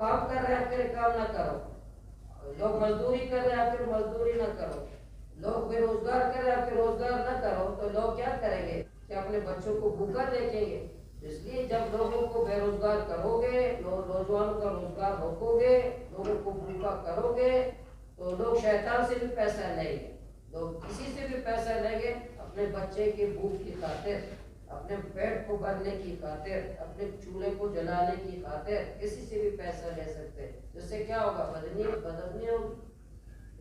काम कर रहे हैं फिर काम ना करो, लोग मजदूरी कर रहे हैं फिर मजदूरी ना करो, लोग बेरोजगार कर रहे हैं फिर रोजगार ना करो, तो लोग क्या करेंगे कि अपने बच्चों को भूखा देखेंगे। इसलिए जब लोगों को बेरोजगार करोगे, नौजवानों का रोजगार रोकोगे, लोगों को भूखा करोगे, तो लोग शैतान से भी पैसा लेंगे, लोग किसी से भी पैसा लेंगे अपने बच्चे की भूख की खातिर, अपने पेट को भरने की खातिर, अपने चूल्हे को जलाने की खातिर किसी से भी पैसा ले सकते हैं। जिससे क्या होगा, बदअमनी होगी,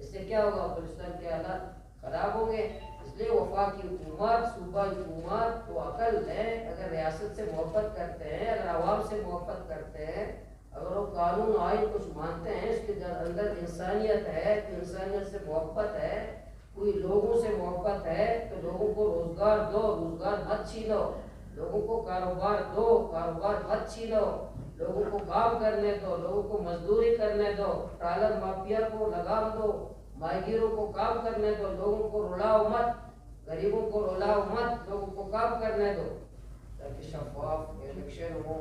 इससे क्या होगा, बलूचिस्तान के हालात खराब होंगे। इसलिए वफाकी हुकूमत, सूबा हुकूमत को अकल है, अगर रियासत से मोहब्बत करते हैं, अगर आवाम से मोहब्बत करते हैं, अगर वो कानून आइन कुछ मानते हैं, इसके अंदर इंसानियत है, इंसानियत से मोहब्बत है, कोई लोगों से मोहब्बत है, तो लोगों को रोजगार दो, रोजगार मत छीनो, लोगों को कारोबार दो, कारोबार मत छीनो, लोगों को काम करने दो, लोगों को मजदूरी करने दो, ट्रालर माफिया को लगाम दो, माहिगीरों को काम करने दो, लोगों को रुलाओ मत, गरीबों को रुलाओ मत, लोगों को काम करने दो, ताकि शफाफ इलेक्शन हो,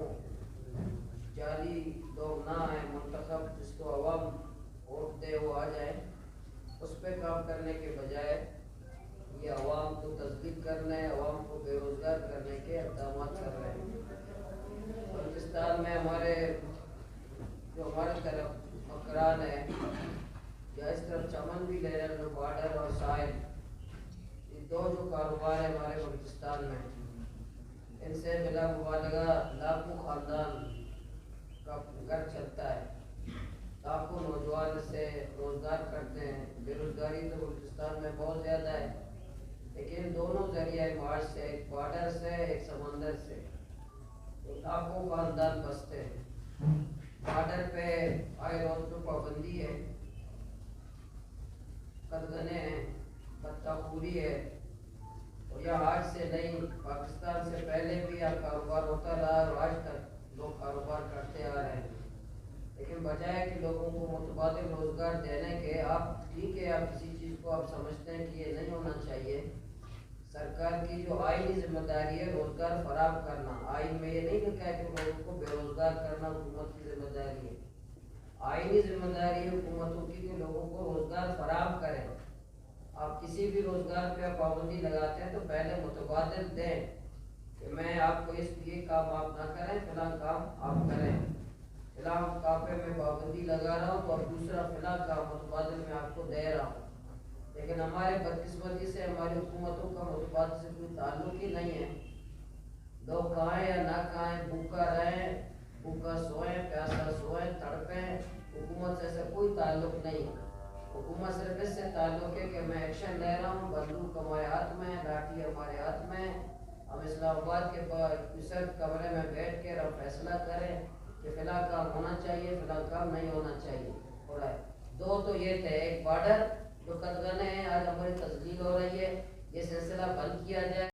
जाली लोग ना आए, मुंतखब जिसको अवाम वोट दे वो आ जाए, उस पर काम करने के बजाय ये अवाम को तस्दीक करने, अवाम को बेरोजगार करने के इक़दाम कर रहे हैं। बलूचिस्तान में हमारे तरफ मकरान है, या इस तरफ चमन भी ले रहे हैं, बॉर्डर और साहिल, ये दो जो कारोबार है हमारे बलूचिस्तान में, इनसे बिला मुबालगा लाखों खानदान का घर चलता है, लाखों नौजवान से रोजगार करते हैं। बेरोजगारी तो बलूचिस्तान में बहुत ज़्यादा है, लेकिन दोनों जरिए मार्च से, एक बॉर्डर से, एक समंदर से, तो लाखों खानदान बसते हैं। बॉर्डर पे आए रोज पे पाबंदी है, कदगने हैं, बत्ताखोरी है, और यह आज से नहीं, पाकिस्तान से पहले भी यह कारोबार होता रहा और आज तक लोग कारोबार करते आ रहे हैं। लेकिन बजाय कि लोगों को मुतबादिल रोजगार देने के, आप ठीक है, आप किसी चीज़ को आप समझते हैं कि ये नहीं होना चाहिए, सरकार की जो आईनी जिम्मेदारी है रोजगार फराहम करना, आइन में ये नहीं लिखा है कि लोगों को बेरोजगार करना हुकूमत की जिम्मेदारी है, आईनी जिम्मेदारी है हुकूमतों की कि लोगों को रोजगार फराहम करें। आप किसी भी रोजगार पे पाबंदी लगाते हैं तो पहले मुतबादिल दें कि मैं आपको ये काम आप ना करें, फिलहाल काम आप करें, फिलहाल काम पे मैं पाबंदी लगा रहा हूँ, और दूसरा फिलहाल काम मुतबादिल मैं आपको दे रहा हूँ। लेकिन हमारे बदकिस्मती से हमारी हुकूमतों का मुतबादिल से कोई ताल्लुक ही नहीं है, लोग खाएं या ना खाएं, भूखा रहें, भूखा सोएं, प्यासा सोएं, तड़पें, हुकूमत से ऐसा कोई ताल्लुक नहीं है। हुकूमत सिर्फ इससे ताल्लुक है कि मैं एक्शन ले रहा हूँ, बंदूक हमारे हाथ में, लाठी हमारे हाथ में, हम इस्लामाबाद के सर्द कमरे में बैठ कर हम फैसला करें कि फिलहाल काम होना चाहिए, फिलहाल काम नहीं होना चाहिए। हो रहा है दो तो ये थे, एक बॉर्डर जो कदगने हैं, आज हमारी तस्दीक हो रही है, ये सिलसिला बंद किया जाए।